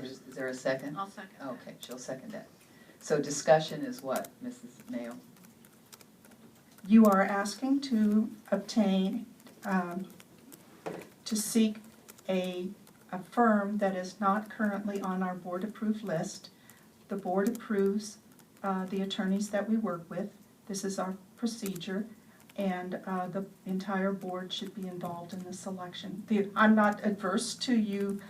Is there a second? I'll second that. Okay, she'll second that. So discussion is what, Mrs. Mayo? You are asking to obtain, to seek a firm that is not currently on our board-approved list. The board approves the attorneys that we work with. This is our procedure, and the entire board should be involved in the selection. I'm not adverse to you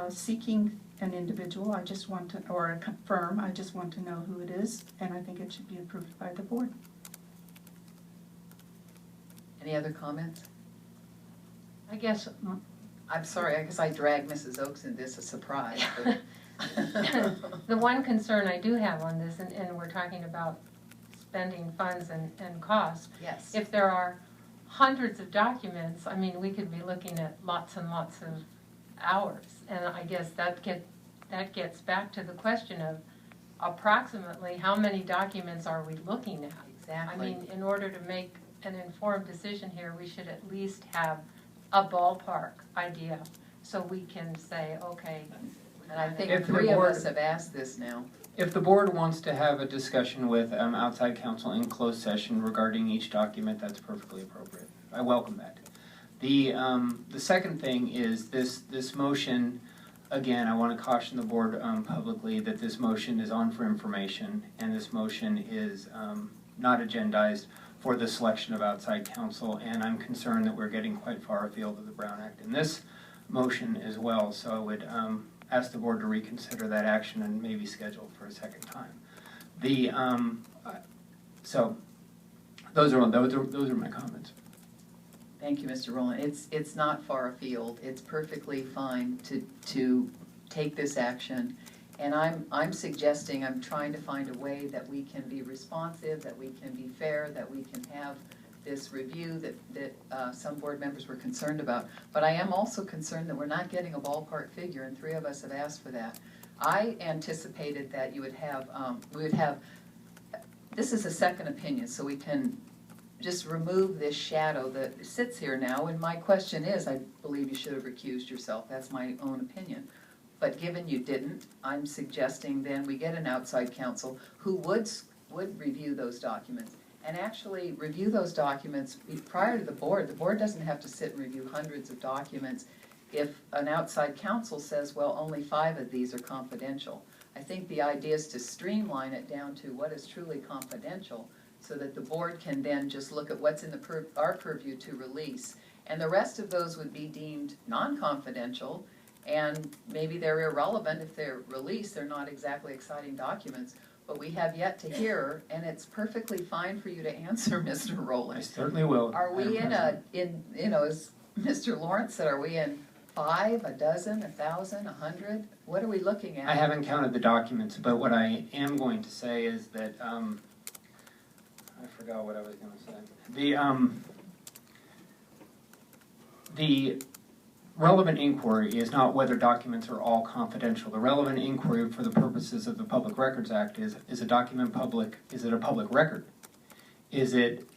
seeking an individual. I just want to, or a firm. I just want to know who it is, and I think it should be approved by the board. Any other comments? I guess I'm sorry, I guess I dragged Mrs. Oaks into this, a surprise. But the one concern I do have on this, and we're talking about spending funds and costs, yes. if there are hundreds of documents, I mean, we could be looking at lots and lots of hours. And I guess that gets back to the question of approximately how many documents are we looking at? Exactly. I mean, in order to make an informed decision here, we should at least have a ballpark idea so we can say, okay. And I think If the three of board- us have asked this now. If the board wants to have a discussion with outside counsel in closed session regarding each document, that's perfectly appropriate. I welcome that. The second thing is this motion, again, I want to caution the board publicly that this motion is on for information, and this motion is not agendized for the selection of outside counsel, and I'm concerned that we're getting quite far afield of the Brown Act in this motion as well, so I would ask the board to reconsider that action and maybe schedule for a second time. So those are my comments. Thank you, Mr. Rowland. It's not far afield. It's perfectly fine to take this action. And I'm suggesting, I'm trying to find a way that we can be responsive, that we can be fair, that we can have this review that some board members were concerned about. But I am also concerned that we're not getting a ballpark figure, and three of us have asked for that. I anticipated that you would have, this is a second opinion, so we can just remove this shadow that sits here now. And my question is, I believe you should have recused yourself. That's my own opinion. But given you didn't, I'm suggesting then we get an outside counsel who would review those documents and actually review those documents prior to the board. The board doesn't have to sit and review hundreds of documents if an outside counsel says, well, only 5 of these are confidential. I think the idea is to streamline it down to what is truly confidential so that the board can then just look at what's in our purview to release. And the rest of those would be deemed non-confidential, and maybe they're irrelevant if they're released. They're not exactly exciting documents, but we have yet to hear, and it's perfectly fine for you to answer, Mr. Rowland. I certainly will. Are we as Mr. Lawrence said, are we in 5, a dozen, 1,000, 100? What are we looking at? I haven't counted the documents, but what I am going to say is that, I forgot what I was going to say. The relevant inquiry is not whether documents are all confidential. The relevant inquiry for the purposes of the Public Records Act is a document public? Is it a public record? Is it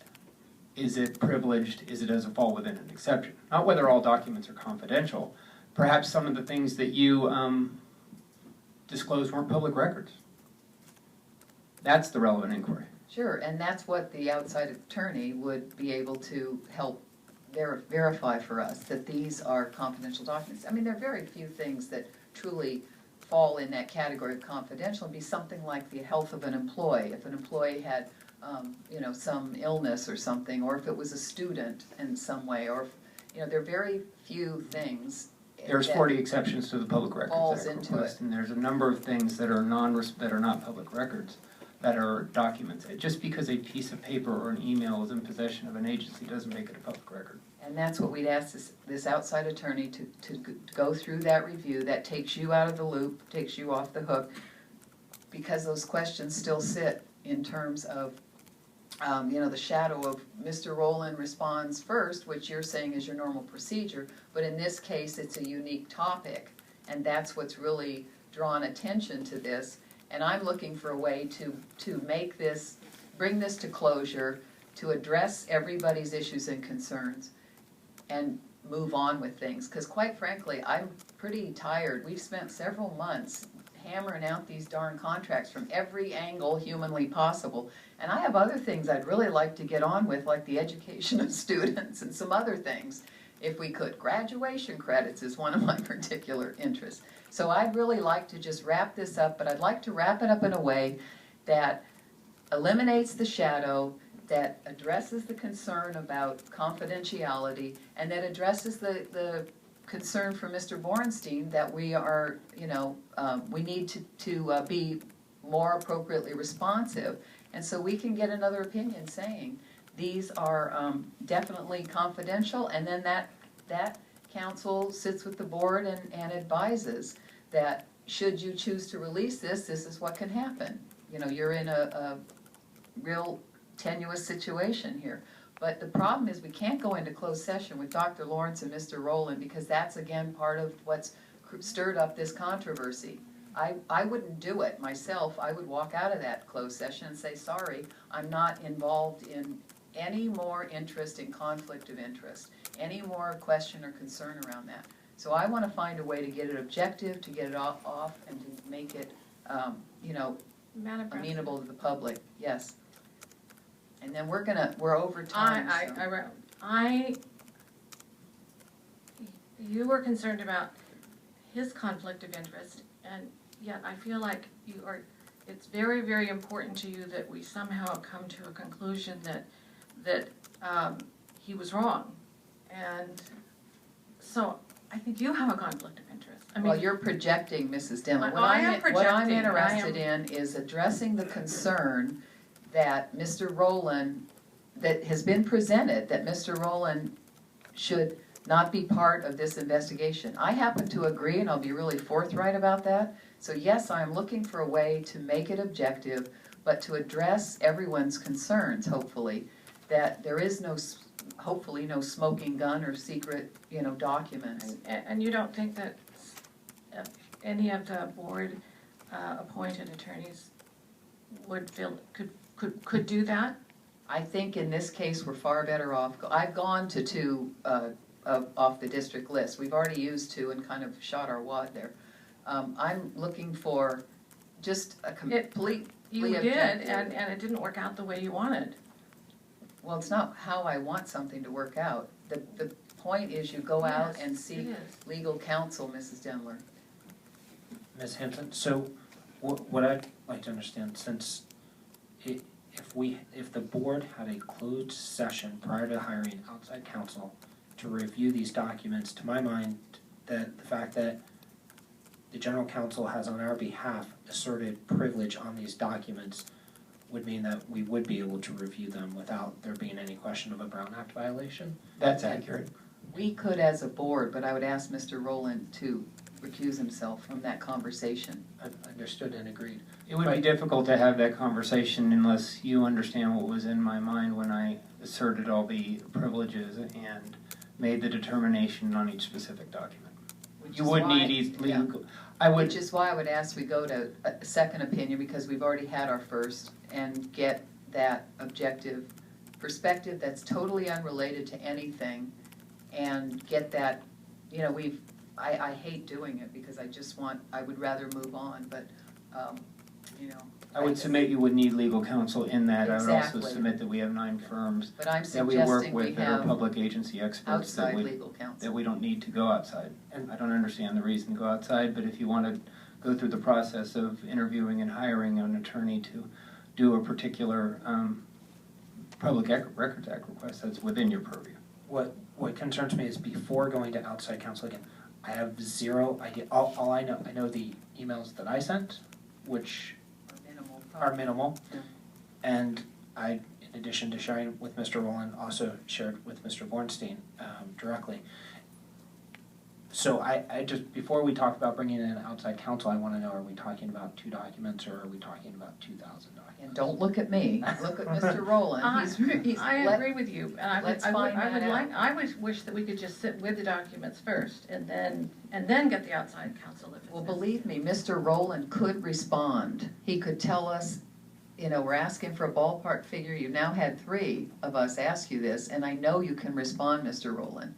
privileged? Does it fall within an exception? Not whether all documents are confidential. Perhaps some of the things that you disclosed weren't public records. That's the relevant inquiry. Sure, and that's what the outside attorney would be able to help verify for us, that these are confidential documents. I mean, there are very few things that truly fall in that category of confidential. It'd be something like the health of an employee. If an employee had, some illness or something, or if it was a student in some way, or, there are very few things. There's 40 exceptions to the Public Records Act request, and there's a number of things that are not public records, that are documents. Just because a piece of paper or an email is in possession of an agency doesn't make it a public record. And that's what we'd ask this outside attorney to go through that review. That takes you out of the loop, takes you off the hook, because those questions still sit in terms of, the shadow of Mr. Rowland responds first, which you're saying is your normal procedure, but in this case it's a unique topic, and that's what's really drawn attention to this. And I'm looking for a way to make this, bring this to closure, to address everybody's issues and concerns. And move on with things, because quite frankly, I'm pretty tired. We've spent several months hammering out these darn contracts from every angle humanly possible, and I have other things I'd really like to get on with, like the education of students and some other things, if we could. Graduation credits is one of my particular interests. So I'd really like to just wrap this up, but I'd like to wrap it up in a way that eliminates the shadow, that addresses the concern about confidentiality, and that addresses the concern for Mr. Borenstein that we are, we need to be more appropriately responsive. And so we can get another opinion saying these are definitely confidential, and then that council sits with the board and advises that should you choose to release this is what can happen. You're in a real tenuous situation here. But the problem is we can't go into closed session with Dr. Lawrence and Mr. Rowland, because that's again part of what's stirred up this controversy. I wouldn't do it myself. I would walk out of that closed session and say, sorry, I'm not involved in any more interest in conflict of interest, any more question or concern around that. So I want to find a way to get it objective, to get it off and to make it, amenable to the public. Yes. And then we're over time. You were concerned about his conflict of interest, and yet I feel like it's very, very important to you that we somehow come to a conclusion that he was wrong. And so I think you have a conflict of interest. Well, you're projecting, Mrs. Dillon. What I'm interested in is addressing the concern that Mr. Rowland, that has been presented, that Mr. Rowland should not be part of this investigation. I happen to agree, and I'll be really forthright about that. So yes, I'm looking for a way to make it objective, but to address everyone's concerns, hopefully, that there is hopefully no smoking gun or secret, documents. And you don't think that any of the board appointed attorneys would feel could do that? I think in this case we're far better off. I've gone to two off the district list. We've already used two and kind of shot our wad there. I'm looking for just a completely You did, and it didn't work out the way you wanted. Well, it's not how I want something to work out. The point is you go out and seek legal counsel, Mrs. Dendler. Ms. Hinton, so what I'd like to understand, since if the board had a closed session prior to hiring outside counsel to review these documents, to my mind, that the fact that the general counsel has on our behalf asserted privilege on these documents would mean that we would be able to review them without there being any question of a Brown Act violation? That's accurate. We could as a board, but I would ask Mr. Rowland to recuse himself from that conversation. Understood and agreed. It would be difficult to have that conversation unless you understand what was in my mind when I asserted all the privileges and made the determination on each specific document. You would need legal. Which is why I would ask we go to a second opinion, because we've already had our first, and get that objective perspective that's totally unrelated to anything, and get that, I hate doing it because I would rather move on, but, I would submit you would need legal counsel in that. Exactly. I would also submit that we have 9 firms but I'm that we work suggesting with we that are have public agency experts outside legal counsel. that we don't need to go outside. And I don't understand the reason to go outside, but if you want to go through the process of interviewing and hiring an attorney to do a particular Public Records Act request, that's within your purview. What concerns me is before going to outside counsel again, I have zero idea. All I know the emails that I sent, which are minimal, Yeah. and I, in addition to sharing with Mr. Rowland, also shared with Mr. Borenstein directly. So I just, before we talk about bringing in outside counsel, I want to know, are we talking about 2 documents or are we talking about 2,000 documents? And don't look at me, look at Mr. Rowland. I agree with you, and I would wish that we could just sit with the documents first, and then get the outside counsel if it's Well, believe me, Mr. Rowland could respond. He could tell us, we're asking for a ballpark figure. You've now had 3 of us ask you this, and I know you can respond, Mr. Rowland.